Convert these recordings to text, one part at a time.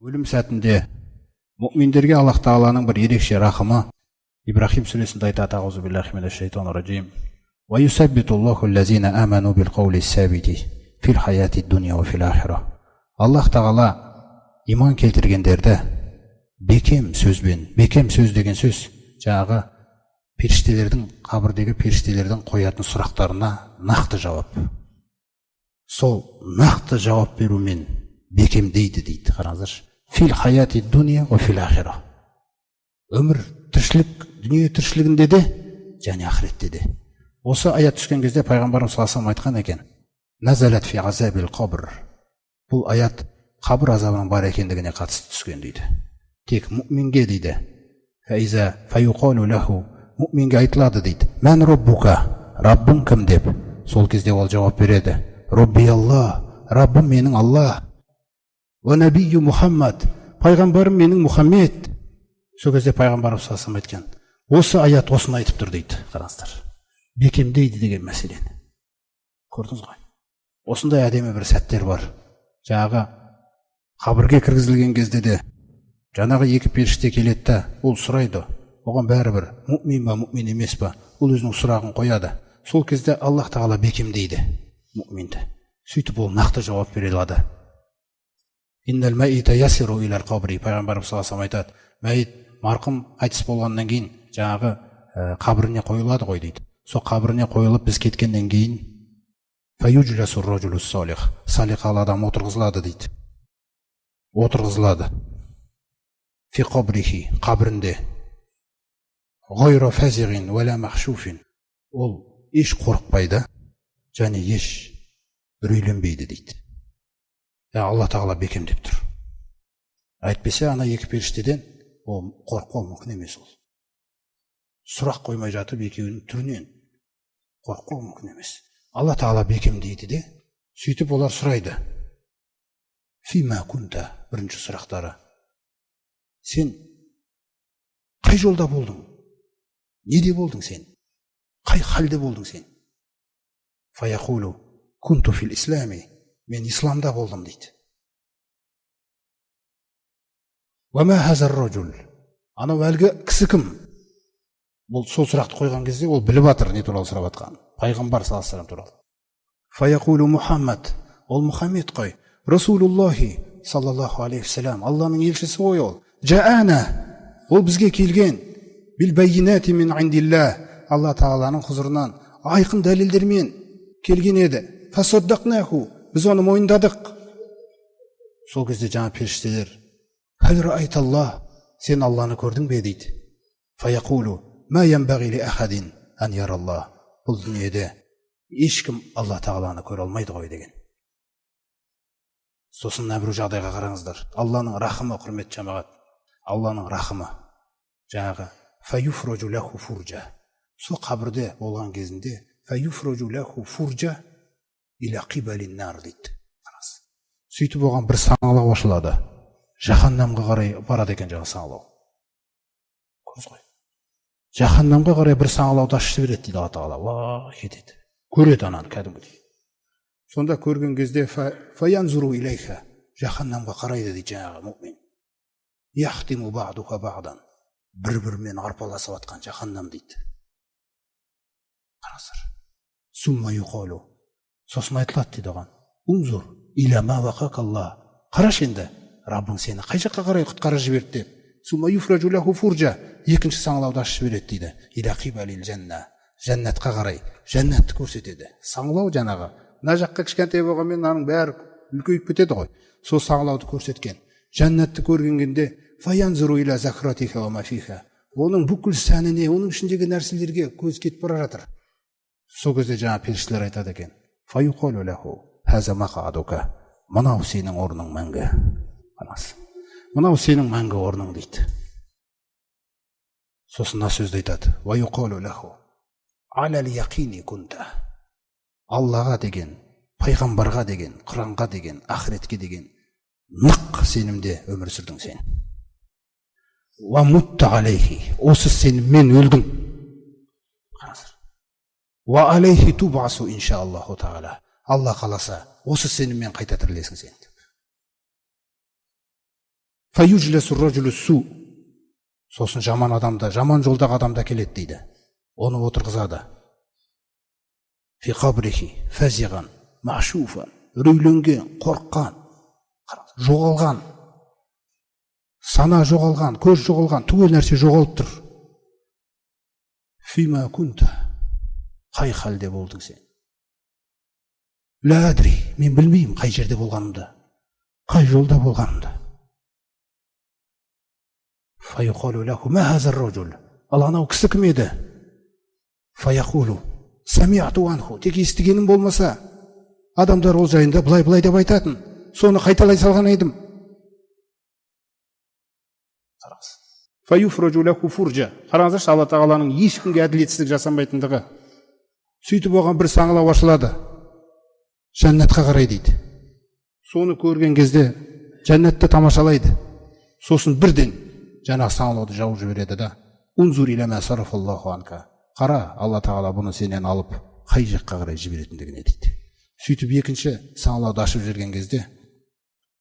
өлім сәтінде мүминдерге Аллах Тағаланың бір ерекше рахымы. Ибрахим сүресінде айтады: Аузу биллахи минаш шайтанир раджим. Ва юсаббитуллаху аллазина аману бил қаули сабити фил хаяти дуния ва фил ахира. Аллах Тағала иман келтіргендерді бекем сөз деген сөз жаңағы періштелердің, қабірдегі періштелердің қоятын сұрақтарына нақты жауап. Сол нақты жауап берумен бекемдейді дейді. Қараңыздаршы. Фил хаяти дуния ва фил ахира. Өмір, тіршілік, дүние тіршілігінде де және ақыретте де. Осы аят түскен кезде пайғамбарымыз саллаллаху алейхи айтқан екен: Назалат фи азабил қабр. Бұл аят қабір азабының бар екендігіне қатысты түскен дейді. Тек мүминге дейді. Фаиза фаюқалу лаху. Мүминге айтылады дейді: Мән роббука? Раббың кім деп. Сол кезде ол жауап береді: Робби Алла. Раббым менің Алла. Ва набию Мухаммад. Пайғамбарым менің Мұхаммед. Сол кезде пайғамбарымыз саллаллаху алейхи айтқан: осы аят осыны айтып тұр дейді. Қараңыздар. Бекемдейді деген мәселені. Көрдіңіз ғой? Осындай әдемі бір сәттер бар. Жаңағы қабірге кіргізілген кезде де жаңағы екі періште келеді да, ол сұрайды. Оған бәрібір мүмин ба, мүмин емес па, ол өзінің сұрағын қояды. Сол кезде Аллах Тағала бекемдейді мүминді. Сөйтіп ол нақты жауап бере алады. Иннал мәйита ясиру илал қабри. Пайғамбарымыз саллаллаху алейхи айтады: мәйит, марқұм қайтыс болғаннан кейін жаңағы қабіріне қойылады ғой дейді. Сол қабіріне қойылып біз кеткеннен кейін фаюджласур раджулус салих. Салиқалы адам отырғызылады дейді. Отырғызылады. Фи қабрихи. Қабірінде. Ғайра фазиғин вәлә махшуфин. Ол еш қорықпайды және еш үрейленбейді дейді. Алла Тағала бекемдеп тұр. Әйтпесе ана екі періштеден ол қорықпау мүмкін емес ол. Сұрақ қоймай жатып екеуінің түрінен қорықпау мүмкін емес. Алла Тағала бекемдейді де, сөйтіп олар сұрайды: Фима кунта. Бірінші сұрақтары: сен қай жолда болдың? Неде болдың сен? Қай халде болдың сен? Фаяқулу кунту фил ислами. Мен исламда болдым дейді. Вама хазар раджул. Анау әлгі кісі кім? Бұл сол сұрақты қойған кезде ол біліп жатыр не туралы сұрап жатқанын. Пайғамбар саллаллаху алейхи туралы. Фаяқулу Мухаммад. Ол Мұхаммед қой. Расулуллахи саллаллаху алейхи вассалам. Алланың елшісі ғой ол. Жаана. Ол бізге келген. Бил байинати мин индилла. Алла Тағаланың құзырынан айқын дәлелдермен келген еді. Фасаддақнаху. Біз оны мойындадық. Сол кезде жаңа періштелер: Хәл раайталлах. Сен Алланы көрдің бе дейді. Фаяқулу ма янбағи ли ахадин ан яраллах. Бұл дүниеде ешкім Алла Тағаланы көре алмайды ғой деген. Сосын бір жағдайға қараңыздар. Алланың рахымы, құрметті жамағат. Алланың рахымы. Жаңағы фаюфраджу лаху фурджа. Сол қабірде болған кезінде фаюфраджу лаху фурджа иля қибалин нар дейді. Сөйтіп оған бір саңылау ашылады. Жаһаннамға қарай барады екен жаңа саңылау. Көрдіңіз ғой? Жаһаннамға қарай бір саңылауды ашып жібереді дейді Алла Тағала. Ва, кетеді. Көреді ананы кәдімгідей. Сонда көрген кезде фаянзуру илейха. Жаһаннамға қарайды дейді жаңағы мүмин. Яхтиму баъдуха баъдан. Бір-бірімен арпаласып жатқан жаһаннам дейді. Қараңыздар. Сумма юқалу. Сосын айтылады дейді оған: Унзур иля ма вақак Алла. Қарашы енді, Раббың сені қай жаққа қарай құтқарып жіберді деп. Сумма юфраджу лаху фурджа. Екінші саңылауды ашып жібереді дейді. Иля қибалил жанна. Жәннатқа қарай. Жәннатты көрсетеді. Саңылау жаңағы. Мына жаққа кішкентай болғанмен мынаның бәрі үлкейіп кетеді ғой. Сол саңылауды көрсеткен. Жәннатты көргенде фаянзуру иля захратиха ва мафиха. Оның бүкіл сәніне, оның ішіндегі нәрселерге көз кетіп бара жатыр. Сол кезде жаңа періштелер айтады екен: Фаюқалу лаху хаза мақадука. Мынау сенің орның мәңгі. Мынау сенің мәңгі орның дейді. Сосын мына сөзді айтады: Ваюқалу лаху алал яқини кунта. Аллаға деген, пайғамбарға деген, Құранға деген, ақыретке деген нық сенімде өмір сүрдің сен. Ва мутта алейхи. Осы сеніммен өлдің. Ва алейхи тубасу иншааллаху тағала. Алла қаласа осы сеніммен қайта тірілесің сен. Фаюджлесу раджулу су. Сосын жаман адамда, жаман жолдағы адамда келеді дейді. Оны отырғызады. Фи қабрихи фазиған, машуфан, үрейленген, қорыққан, жоғалған, сана жоғалған, көз жоғалған, түгел нәрсе жоғалып тұр. Фима кунта, қай халде болдың сен? Ла адри, мен білмеймін қай жерде болғанымды, қай жолда болғанымды. Файуқалу лаху ма хазар раджул. Ал анау кісі кім еді? Фаяқулу самиату анху. Тек естігенім болмаса, адамдар ол жайында былай деп айтатын. Соны қайталай салған едім. Фаюфраджу лаху фурджа. Қараңыздаршы, Алла тағаланың ешкімге әділетсіздік жасамайтындығы. Сөйтіп оған бір саңылау ашылады. Жәннатқа қарай дейді. Соны көрген кезде жәннатты тамашалайды. Сосын бірден жаңағы саңылауды жауып жібереді да. Унзур иля сарафаллаху анка. Қара, Алла тағала бұны сенен алып қай жаққа қарай жіберетіндігіне дейді. Сөйтіп екінші саңылауды ашып жүрген кезде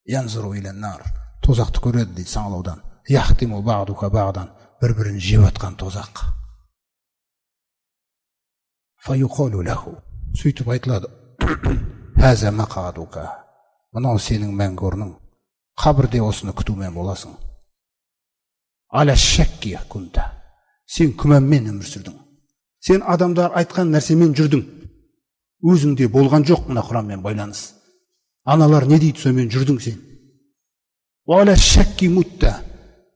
янзуру иля нар. Тозақты көреді дейді саңылаудан. Яхтиму баъдука баъдан. Бір-бірін жеп атқан тозақ. Фаюқалу лаху. Сөйтіп айтылады. Хаза мақадука. Мынау сенің мәңгі орның. Қабірде осыны күтумен боласың. Аля шакки кунта. Сен күмәнмен өмір сүрдің. Сен адамдар айтқан нәрсемен жүрдің. Өзіңде болған жоқ мына Құранмен байланыс. Аналар не дейді, сомен жүрдің сен. Аля шакки мутта.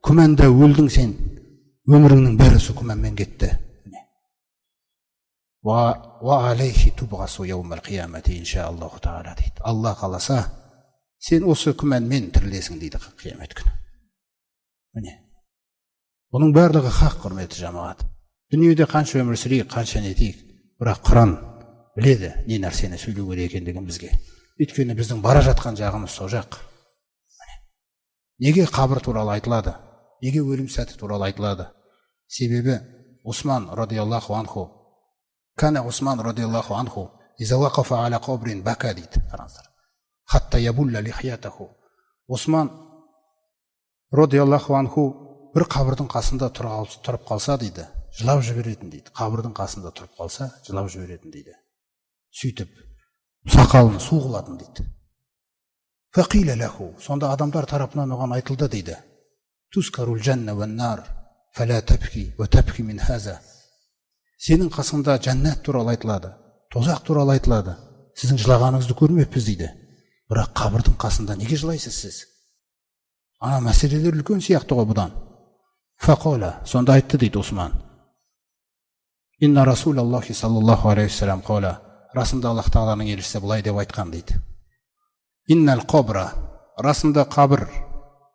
Күмәнда өлдің сен. Өміріңнің бәрі күмәнмен кетті. Ва алейхи тубғасу яумал қиямати иншааллаху тағала дейді. Алла қаласа, сен осы күмәнмен тірілесің дейді қиямет күні. Міне. Бұның барлығы хақ, құрметті жамағат. Дүниеде қанша өмір сүрейік, қанша нетейік, бірақ Құран біледі не нәрсені сөйлеу керек екендігін бізге. Өйткені біздің бара жатқан жағымыз сол жақ. Неге қабір туралы айтылады? Неге өлім сәті туралы айтылады? Себебі Осман радиаллаху анху, Кана Осман радиаллаху анху, иза вақафа аля қабрин бака дейді. Хатта ябулла лихиятаху. Осман радиаллаху анху бір қабірдің қасында тұрып қалса дейді, жылап жіберетін дейді. Қабірдің қасында тұрып қалса, жылап жіберетін дейді. Сөйтіп, сақалын су қылатын дейді. Фақила лаху. Сонда адамдар тарапынан оған айтылды дейді. Тускарул жанна ван нар, фала табки ва табки мин хаза. Сенің қасында жәннат туралы айтылады, тозақ туралы айтылады. Сіздің жылағаныңызды көрмеппіз дейді. Бірақ қабірдің қасында неге жылайсыз сіз? Ана мәселелер үлкен сияқты ғой бұдан. Фақала, сонда айтты дейді Осман. Инна Расулаллахи саллаллаху алейхи вассалам қала. Расында Аллах тағаланың елшісі бұлай деп айтқан дейді. Иннал қабра, расында қабір,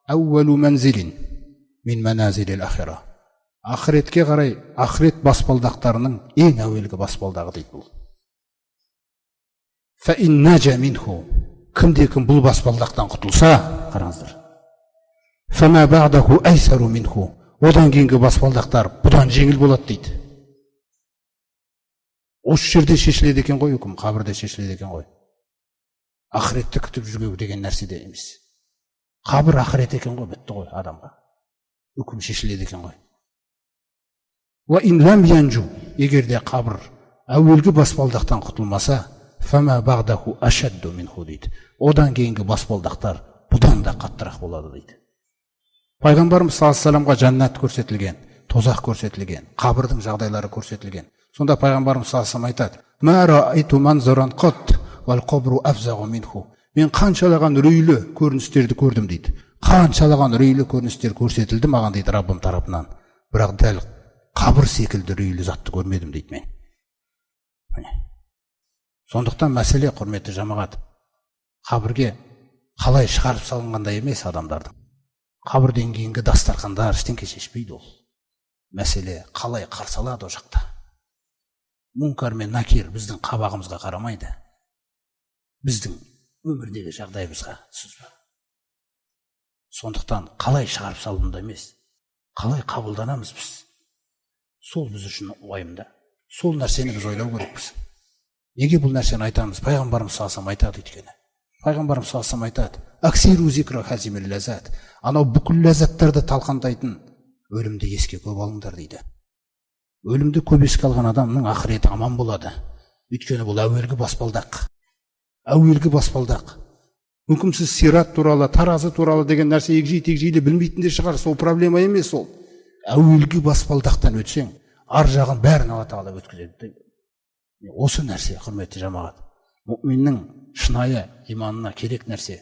әуәлу мәнзилин мин маназилил ахира. Ақыретке қарай, ақырет баспалдақтарының ең әуелгі баспалдағы дейді бұл. Фа иннажа минху. Кімде-кім бұл баспалдақтан құтылса, қараңыздар. Фама баъдаху айсару минху. Одан кейінгі баспалдақтар бұдан жеңіл болады дейді. Осы жерде шешіледі екен ғой үкім, қабірде шешіледі екен ғой. Ақыретті күтіп жүргеу деген нәрседе емес. Қабір ақырет екен ғой, бітті ғой адамға. Үкім шешіледі екен ғой. Ва ин лам янжу. Егерде қабір әуелгі баспалдақтан құтылмаса, фама баъдаху ашадду минху дейді. Одан кейінгі баспалдақтар бұдан да қаттырақ болады дейді. Пайғамбарымыз саллаллаху алейхи вассаламға жәннат көрсетілген, тозақ көрсетілген, қабірдің жағдайлары көрсетілген. Сонда пайғамбарымыз саллаллаху алейхи вассалам айтады: "Ма раайту манзаран қат вал қабру афзағу минху." Мен қаншалаған үрейлі көріністерді көрдім дейді. Қаншалаған үрейлі көріністер көрсетілді маған дейді Раббым тарапынан. Бірақ дәл қабір секілді үрейлі затты көрмедім дейді мен. Сондықтан мәселе, құрметті жамағат, қабірге қалай шығарып салынғандай емес адамдардың. Қабірден кейінгі дастархандар ештеңке шешпейді ол. Мәселе қалай қарсы алады о жақта. Мункар мен накир біздің қабағымызға қарамайды. Біздің өмірдегі жағдайымызға түсінбейді. Сондықтан қалай шығарып салынды емес, қалай қабылданамыз біз. Сол біз үшін уайымда. Сол нәрсені біз ойлау керекпіз. Неге бұл нәрсені айтамыз? Пайғамбарымыз саллаллаху алейхи вассалам айтады өйткені. Пайғамбарымыз саллаллаху алейхи айтады: "Аксиру зикра хазимил лаззат". Анау бүкіл ләззаттарды талқандайтын өлімді еске көп алыңдар дейді. Өлімді көп еске алған адамның ақыреті аман болады. Өйткені бұл әуелгі баспалдақ. Әуелгі баспалдақ. Мүмкін сіз сират туралы, таразы туралы деген нәрсе егжей-тегжейлі білмейтін де шығар, сол проблема емес ол. Әуелгі баспалдақтан өтсең, ар жағын бәрін Алла Тағала өткізеді. Осы нәрсе, құрметті жамағат, мұъминнің шынайы иманына керек нәрсе,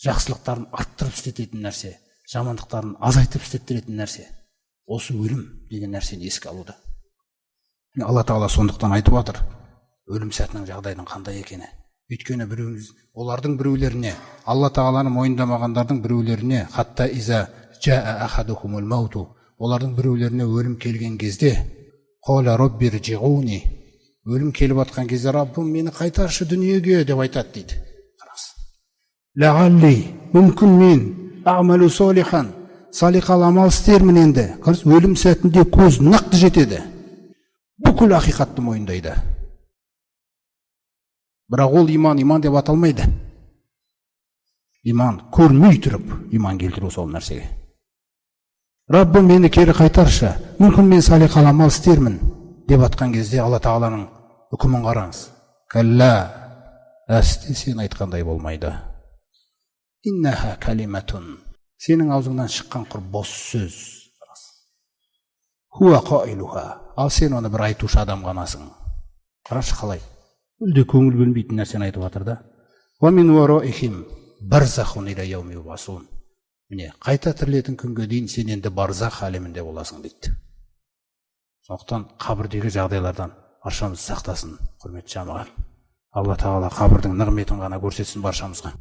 жақсылықтарын арттырып істететін нәрсе, жамандықтарын азайтып істеттіретін нәрсе. Осы өлім деген нәрсені еске алуда. Алла Тағала сондықтан айтып отыр, өлім сәтінің жағдайдың қандай екені. Өйткені олардың біреулеріне, Алла Тағаланы мойындамағандардың біреулеріне, хатта иза жаа ахадухумул мауту, олардың біреулеріне өлім келген кезде, қола роббир жиғуни, өлім келіп атқан кезде, Раббым, мені қайтаршы дүниеге деп айтады дейді. Лағалли, мүмкін мен амалу солихан, салиқал амал істермін енді. Өлім сәтінде көз нақты жетеді. Бүкіл ақиқатты мойындайды. Бірақ ол иман деп аталмайды. Иман көрмей тұрып иман келтіру сол нәрсеге. Раббым, мені кері қайтаршы, мүмкін мен салиқал амал істермін деп атқан кезде Алла Тағаланың үкімін қараңыз. Калла, әсте сен айтқандай болмайды. Иннаха калиматун, сенің аузыңнан шыққан құр бос сөз. Хуа қаилуха, ал сен оны бір айтушы адам ғанасың. Қарашы қалай, мүлде көңіл бөлмейтін нәрсені айтып жатыр да. Ва мин вараихим барзахун иля яуми юбасун. Міне, қайта тірілетін күнге дейін сен енді барзах әлемінде боласың дейді. Сондықтан қабірдегі жағдайлардан баршамыз сақтасын, құрметті жамағат. Алла Тағала қабірдің нығметін ғана көрсетсін баршамызға.